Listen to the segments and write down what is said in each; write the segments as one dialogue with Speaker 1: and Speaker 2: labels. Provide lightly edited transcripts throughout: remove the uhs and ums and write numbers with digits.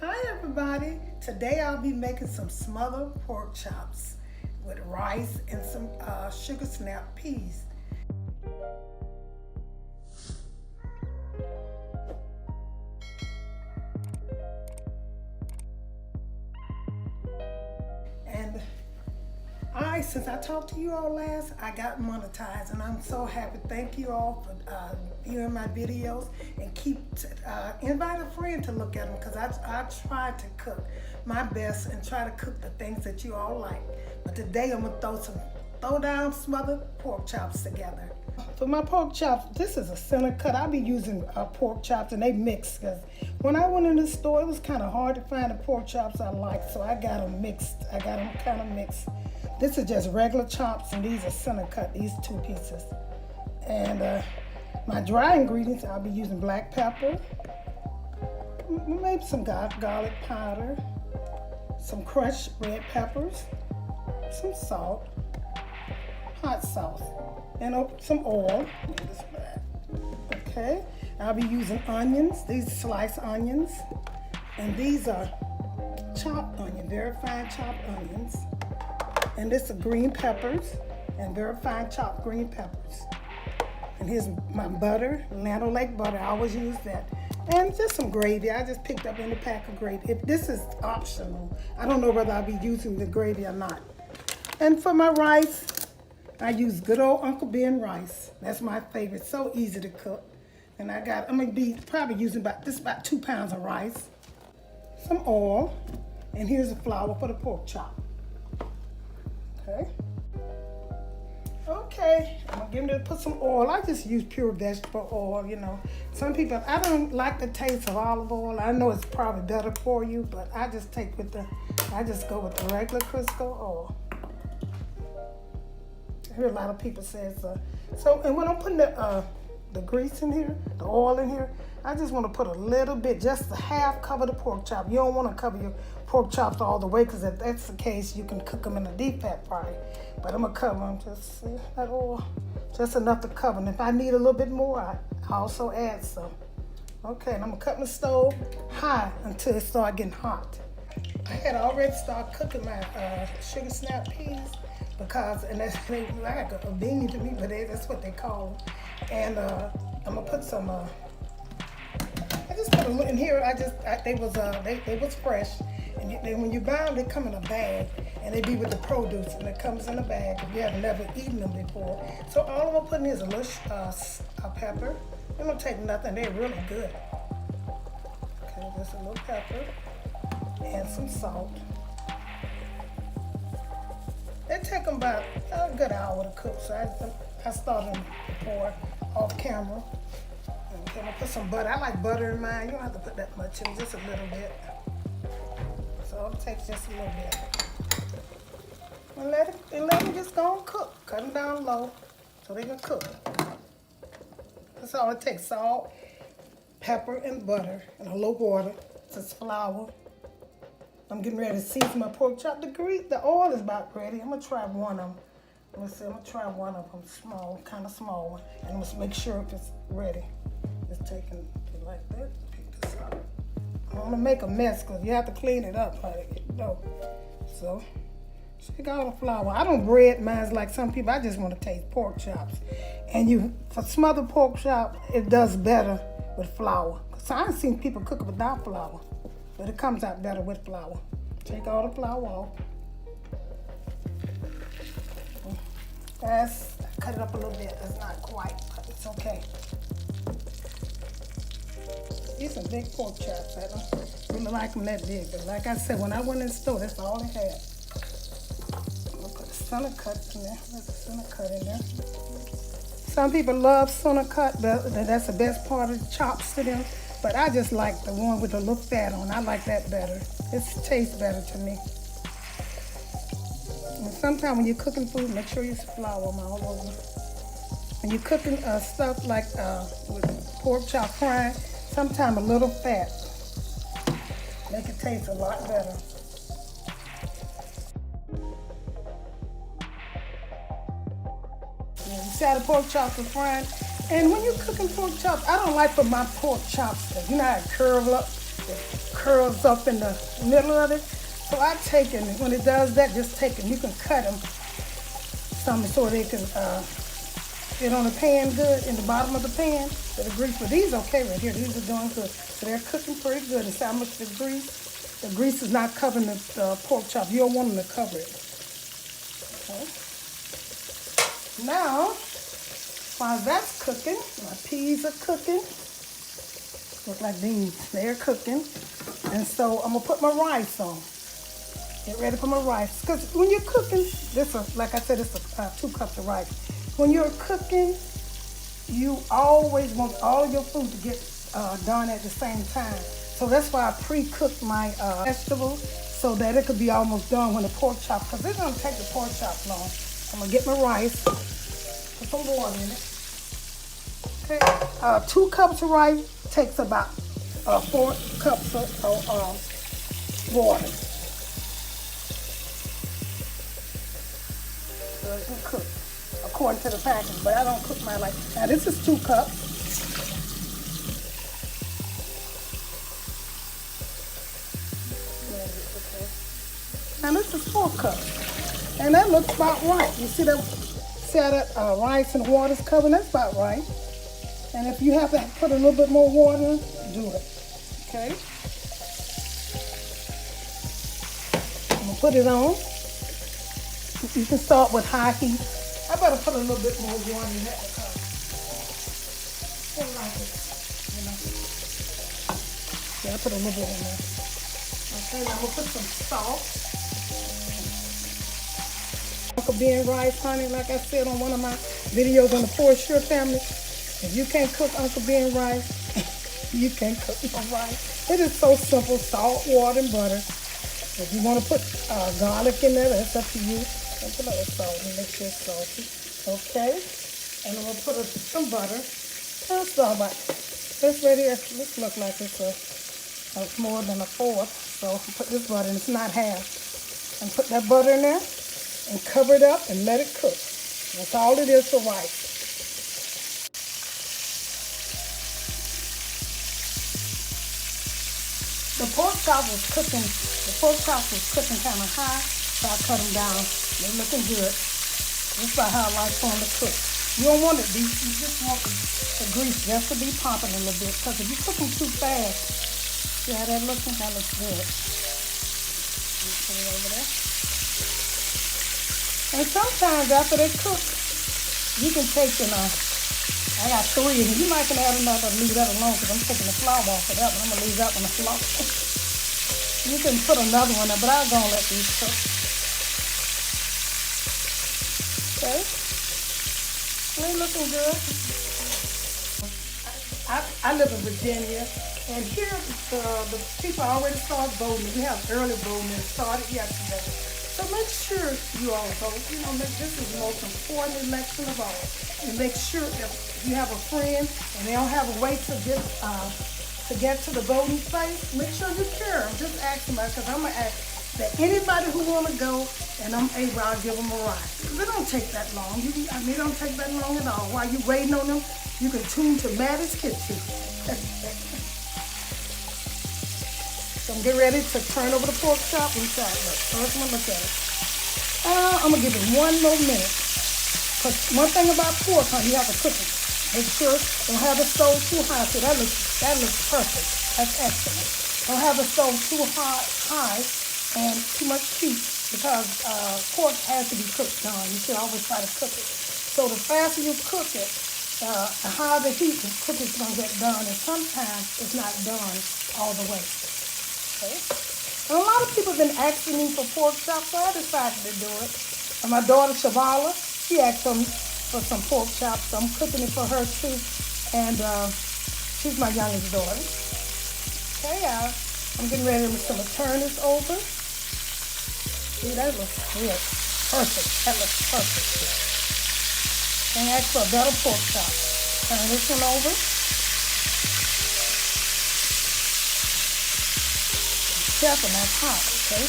Speaker 1: Hi everybody, today I'll be making some smothered pork chops with rice and some sugar snap peas. And since I talked to you all last, I got monetized and I'm so happy. Thank you all for viewing my videos and invite a friend to look at them because I try to cook my best and try to cook the things that you all like. But today I'm gonna throw down smothered pork chops together. For my pork chops, this is a center cut. I'll be using pork chops and they mix because when I went in the store, it was kind of hard to find the pork chops I like, so I got them mixed. I got them kind of mixed. This is just regular chops and these are center cut, these two pieces. And my dry ingredients, I'll be using black pepper, maybe some garlic powder, some crushed red peppers, some salt, hot sauce, and some oil. Okay, I'll be using onions, these sliced onions, and these are chopped onions, very fine chopped onions. And this are green peppers and very fine chopped green peppers. And here's my butter, Land O'Lakes butter. I always use that. And just some gravy. I just picked up any pack of gravy. This is optional. I don't know whether I'll be using the gravy or not. And for my rice, I use good old Uncle Ben rice. That's my favorite. So easy to cook. And I'm gonna be probably using about 2 pounds of rice, some oil, and here's the flour for the pork chop. Okay, I'm gonna give them to put some oil. I just use pure vegetable oil, you know. Some people, I don't like the taste of olive oil. I know it's probably better for you, but I just go with the regular Crisco oil. I hear a lot of people say so. And when I'm putting the grease in here, the oil in here, I just want to put a little bit, just a half cover the pork chop. You don't want to cover your pork chops all the way because if that's the case, you can cook them in a deep fat fry. But I'm going to cover them, just see that oil, just enough to cover. And if I need a little bit more, I also add some. Okay, and I'm going to cut my stove high until it starts getting hot. I had already started cooking my sugar snap peas and that's like a bean to me, but that's what they call them. And I'm going to put some... I just put them in here. They was fresh, and when you buy them, they come in a bag, and they be with the produce, and it comes in a bag if you have never eaten them before. So all I'm gonna put in is a little pepper. It don't take nothing. They're really good. Okay, just a little pepper and some salt. They take them about a good hour to cook. So I started them before off camera. Okay, I'm gonna put some butter. I like butter in mine. You don't have to put that much in, just a little bit. So I'll take just a little bit. And let them just go and cook. Cut them down low so they can cook. That's all it takes: salt, pepper, and butter, and a little water. This is flour. I'm getting ready to season my pork chop. The oil is about ready. I'm gonna try one of them. I'm gonna try one of them, small, kind of small one, and I'm gonna make sure if it's ready. Just taking it like that, pick this up. I don't want to make a mess because you have to clean it up, So, shake all the flour. I don't bread mine like some people. I just want to taste pork chops. And for smothered pork chop, it does better with flour. So I've seen people cook it without flour, but it comes out better with flour. Take all the flour off. Cut it up a little bit. It's not quite, but it's okay. These are big pork chops. I don't really like them that big, but like I said, when I went in the store, that's all they had. I'm gonna put a center cut in there. There's a center cut in there. Some people love center cut. That's the best part of the chops to them. But I just like the one with the little fat on. I like that better. It tastes better to me. And sometimes when you're cooking food, make sure you flour them all over. When you're cooking stuff like with pork chop frying, sometimes a little fat make it taste a lot better. You see how the pork chops are frying? And when you're cooking pork chops, I don't like for my pork chops, you know how it curl up, curls up in the middle of it. So I take it, and when it does that, just take it. You can cut them some so they can get on the pan good in the bottom of the pan. So the grease, but these okay right here. These are doing good. So they're cooking pretty good. And see how much the grease is not covering the pork chop. You don't want them to cover it. Okay. Now, while that's cooking, my peas are cooking. Look like beans. They're cooking. And so I'm gonna put my rice on. Get ready for my rice. Because when you're cooking, like I said, it's 2 cups of rice. When you're cooking, you always want all your food to get done at the same time. So that's why I pre-cook my vegetables so that it could be almost done when the pork chop, because it's gonna take the pork chop long. I'm gonna get my rice, put some water in it. Okay, 2 cups of rice takes about 4 cups of water. So it can cook according to the package, but I don't cook mine like. Now this is 2 cups. Now this is 4 cups, and that looks about right. You see how that rice and water's covering? That's about right. And if you have to put a little bit more water, do it. Okay. I'm gonna put it on. You can start with high heat. I better put a little bit more water in that because I like it, you know. Yeah, I put a little bit in there. Okay, now I'm gonna put some salt. Uncle Ben rice, honey, like I said on one of my videos on the Porsche family. If you can't cook Uncle Ben rice, you can't cook no rice. It is so simple: salt, water, and butter. If you want to put garlic in there, that's up to you. And put a little salt and make sure it's salty. Okay. And I'm going to put some butter. That's all about this right here. This looks like it's more than a fourth. So I'll put this butter in. It's not half. And put that butter in there and cover it up and let it cook. That's all it is for rice. The pork chop was cooking. The pork chop was cooking kind of high, so I cut them down. They're looking good. This is how I like for them to cook. You don't want it deep. You just want the grease just to be popping a little bit. Because if you cook them too fast, see how that looking? That looks good. Put it over there. And sometimes after they cook, you can take and I got 3 of them. You might can add another, leave that alone because I'm taking the flour off of that one. I'm going to leave that one alone. You can put another one there, but I'm going to let these cook. Okay. They're looking good. I live in Virginia, and here the people already started voting. We have early voting. It started yesterday. So make sure you all vote. You know, this is the most important election of all. And make sure if you have a friend and they don't have a way to get to the voting place, make sure you care. Just ask them, because I'm gonna ask that anybody who wanna go, and I'm able, I'll give them a ride. Because it don't take that long. It don't take that long at all. While you're waiting on them, you can tune to Mattie's Kitchen. So I'm getting ready to turn over the pork chop inside. Look, first one, look at it. I'm gonna give it 1 more minute. Cause one thing about pork, you have to cook it. Make sure don't have the stove too high. So that looks perfect. That's excellent. Don't have the stove too high and too much heat, because pork has to be cooked done. You should always try to cook it. So the faster you cook it, the higher the heat, the quicker it's gonna get done. And sometimes it's not done all the way. Okay. And a lot of people have been asking me for pork chops, so I decided to do it. And my daughter Shavala, she asked for some pork chops, so I'm cooking it for her too. And she's my youngest daughter. Okay, I'm getting ready to turn this over. See, that looks good. Perfect. That looks perfect. And ask for a better pork chop. Turn this one over. Careful, that's hot, okay?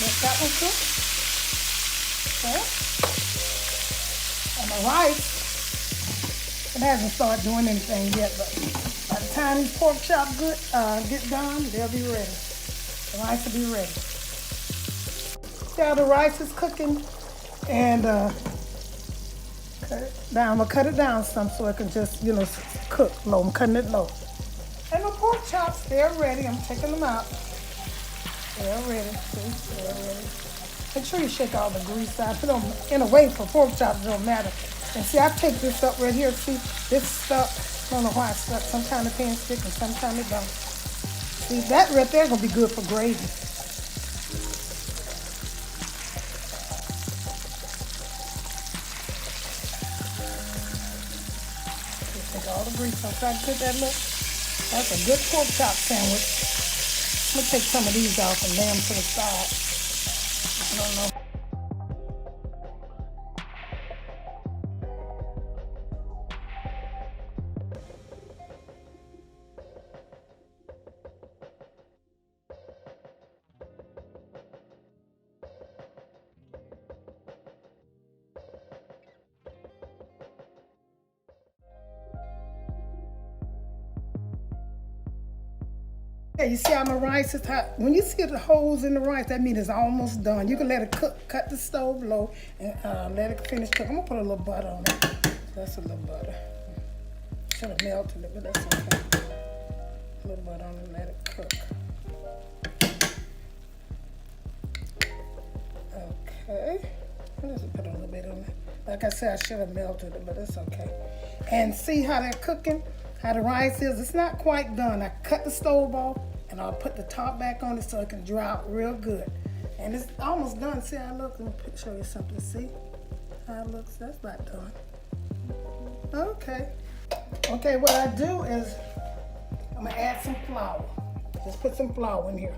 Speaker 1: Let that one cook. Okay. And the rice, it hasn't started doing anything yet, but by the time these pork chops get done, they'll be ready. rice will be ready. See how the rice is cooking? And cut it down. I'm gonna cut it down some so it can just, cook low. I'm cutting it low. And the pork chops, they're ready. I'm taking them out. They're ready. See, they're ready. Make sure you shake all the grease out. It don't, in a way, for pork chops, it don't matter. And see, I take this up right here. See, this stuck. I don't know why it's stuck. Sometimes the pan stick and sometimes it don't. See, that right there gonna be good for gravy. Just take all the grease off. Try to put that look. That's a good pork chop sandwich. I'm gonna take some of these off and lay them to the side. I don't know. Yeah, you see how my rice is hot? When you see the holes in the rice, that means it's almost done. You can let it cook, cut the stove low, and let it finish cooking. I'm gonna put a little butter on it. That's a little butter. Should have melted it, but that's okay. A little butter on it and let it cook. Okay. Let's put a little bit on it. Like I said, I should have melted it, but it's okay. And see how they're cooking? How the rice is? It's not quite done. I cut the stove off and I'll put the top back on it so it can dry out real good. And it's almost done. See how it looks? Let me show you something. See how it looks? That's about done. Okay. Okay, what I do is I'm gonna add some flour. Just put some flour in here.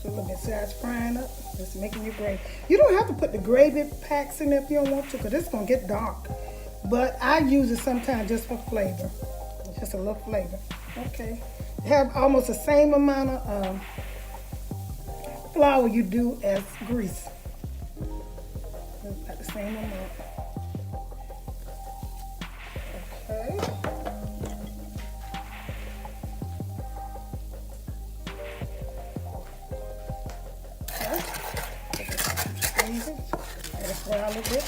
Speaker 1: So look at, see how it's frying up? It's making your gravy. You don't have to put the gravy packs in there if you don't want to, because it's gonna get dark. But I use it sometimes just for flavor. Just a little flavor. Okay. Have almost the same amount of flour you do as grease. About the same amount. Okay. Squeeze it. Let it fry a little bit.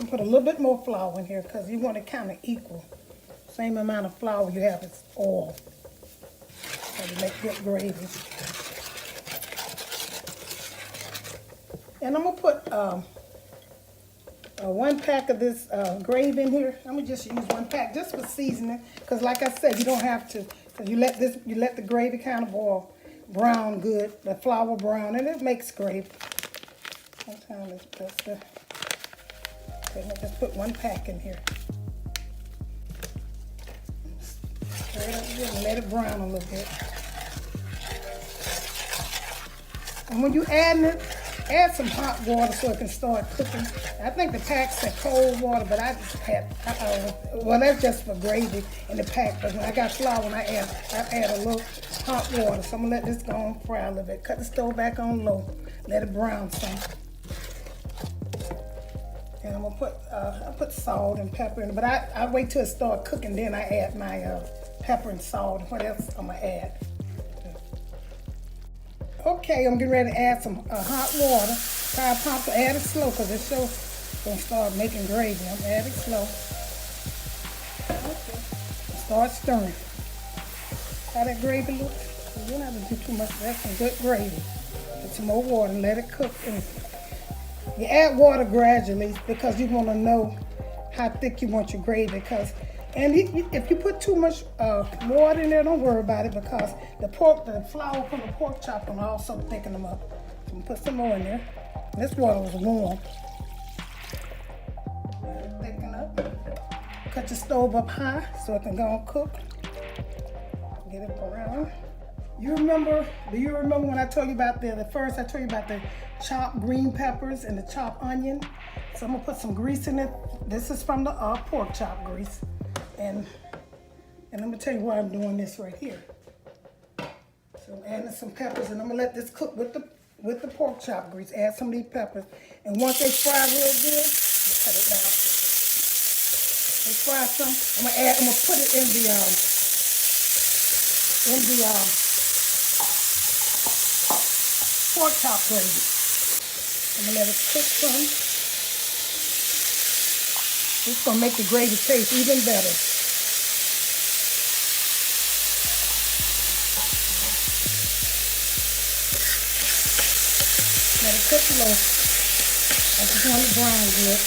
Speaker 1: Put a little bit more flour in here because you want it kind of equal. Same amount of flour you have as oil. So to make good gravy. And I'm going to put 1 pack of this gravy in here. I'm going to just use 1 pack just for seasoning. Because like I said, you don't have to. Because you let the gravy kind of boil brown good. The flour brown. And it makes gravy. Sometimes it's best to... Okay, I'll just put 1 pack in here. Stir it up good and let it brown a little bit. And when you add some hot water so it can start cooking. I think the pack said cold water, but I just had, well, that's just for gravy in the pack. But when I got flour, I add a little hot water. So I'm gonna let this go on fry a little bit. Cut the stove back on low. Let it brown some. And I'm gonna put salt and pepper in it, but I wait till it start cooking, then I add my pepper and salt. What else I'm gonna add? Okay, I'm getting ready to add some hot water. Try to add it slow because it's so gonna start making gravy. I'm adding slow. Okay. Start stirring. How that gravy looks? You don't have to do too much. That's some good gravy. Put some more water and let it cook. You add water gradually because you want to know how thick you want your gravy. If you put too much water in there, don't worry about it because the flour from the pork chop will also thicken them up. So I'm gonna put some more in there. This water was warm. Let it thicken up. Cut your stove up high so it can go and cook. Get it brown. Do you remember when I told you about I told you about the chopped green peppers and the chopped onion? So I'm gonna put some grease in it. This is from the pork chop grease. And I'm gonna tell you why I'm doing this right here. So I'm adding some peppers and I'm gonna let this cook with the pork chop grease. Add some of these peppers. And once they fry real good, cut fry some. I'm gonna put it in the pork chop gravy. I'm gonna let it cook some. It's gonna make the gravy taste even better. Let it cook low. I just want it brown good.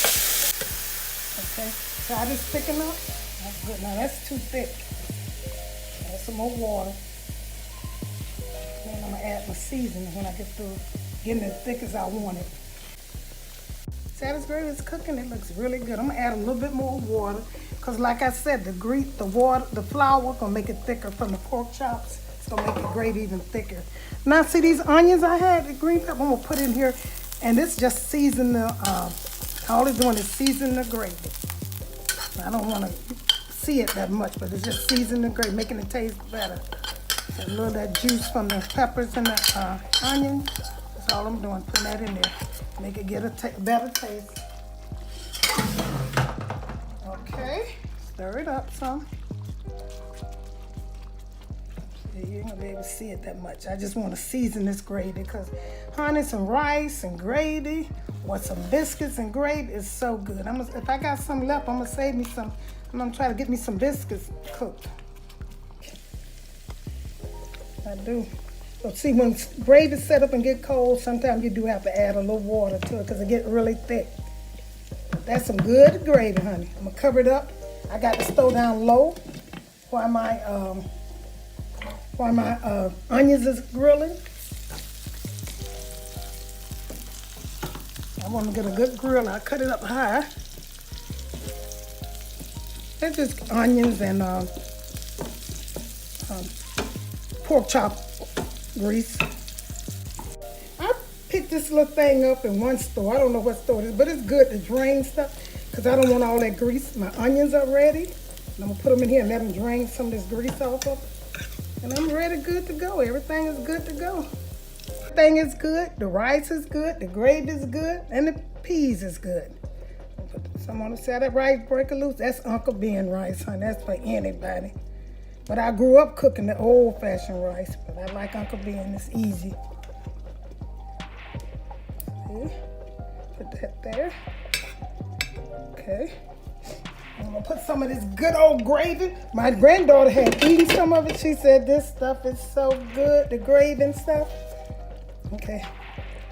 Speaker 1: Okay, try this thickening up. That's good. Now that's too thick. Add some more water. Then I'm gonna add my seasoning when I get through getting it as thick as I want it. See how this gravy is cooking? It looks really good. I'm gonna add a little bit more water because, like I said, the flour gonna make it thicker from the pork chops. It's gonna make the gravy even thicker. Now, see these onions I had, the green pepper, I'm gonna put in here, and this just season the. All it's doing is season the gravy. I don't want to see it that much, but it's just seasoning the gravy, making it taste better. A little of that juice from the peppers and the onion. That's all I'm doing, putting that in there. Make it get a better taste. Okay, stir it up some. You ain't gonna be able to see it that much. I just want to season this gravy because, honey, some rice and gravy or some biscuits and gravy is so good. If I got some left, I'm gonna save me some. I'm gonna try to get me some biscuits cooked. I do. But see, when gravy's set up and get cold, sometimes you do have to add a little water to it because it gets really thick. That's some good gravy, honey. I'm gonna cover it up. I got the stove down low while my onions is grilling. I want to get a good grill. I cut it up high. It's just onions and pork chop grease. I picked this little thing up in one store. I don't know what store it is, but it's good to drain stuff because I don't want all that grease. My onions are ready. And I'm gonna put them in here and let them drain some of this grease off of it. And I'm ready, good to go. Everything is good to go. Everything is good. The rice is good. The gravy is good. And the peas is good. Someone said that rice break loose. That's Uncle Ben rice, honey. That's for anybody. But I grew up cooking the old-fashioned rice. But I like Uncle Ben. It's easy. See? Put that there. Okay. I'm gonna put some of this good old gravy. My granddaughter had eaten some of it. She said this stuff is so good, the gravy and stuff. Okay,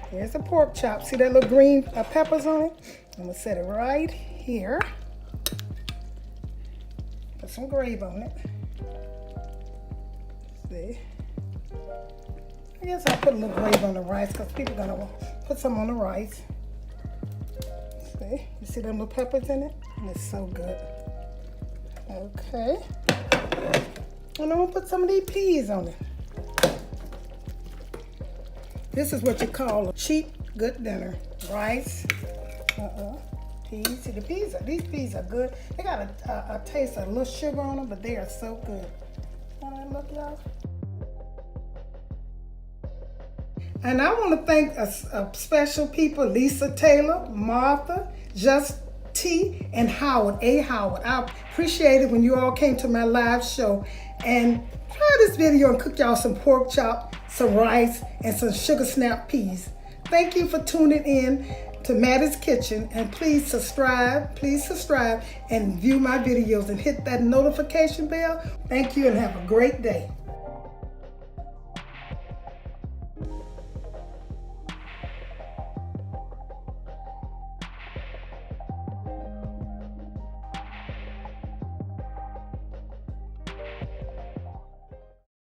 Speaker 1: here's the pork chop. See that little green peppers on it? I'm gonna set it right here. Put some gravy on it. See? I guess I'll put a little gravy on the rice because people are gonna put some on the rice. See? You see them little peppers in it? And it's so good. Okay. And I'm gonna put some of these peas on it. This is what you call a cheap good dinner. Rice, peas. See the peas, these peas are good. They got a taste of a little sugar on them, but they are so good. Look, y'all. And I want to thank a special people, Lisa Taylor, Martha, Just T, and Howard, A. Howard. I appreciate it when you all came to my live show. And try this video and cook y'all some pork chop, some rice, and some sugar snap peas. Thank you for tuning in to Mattie's Kitchen. And please subscribe and view my videos and hit that notification bell. Thank you and have a great day.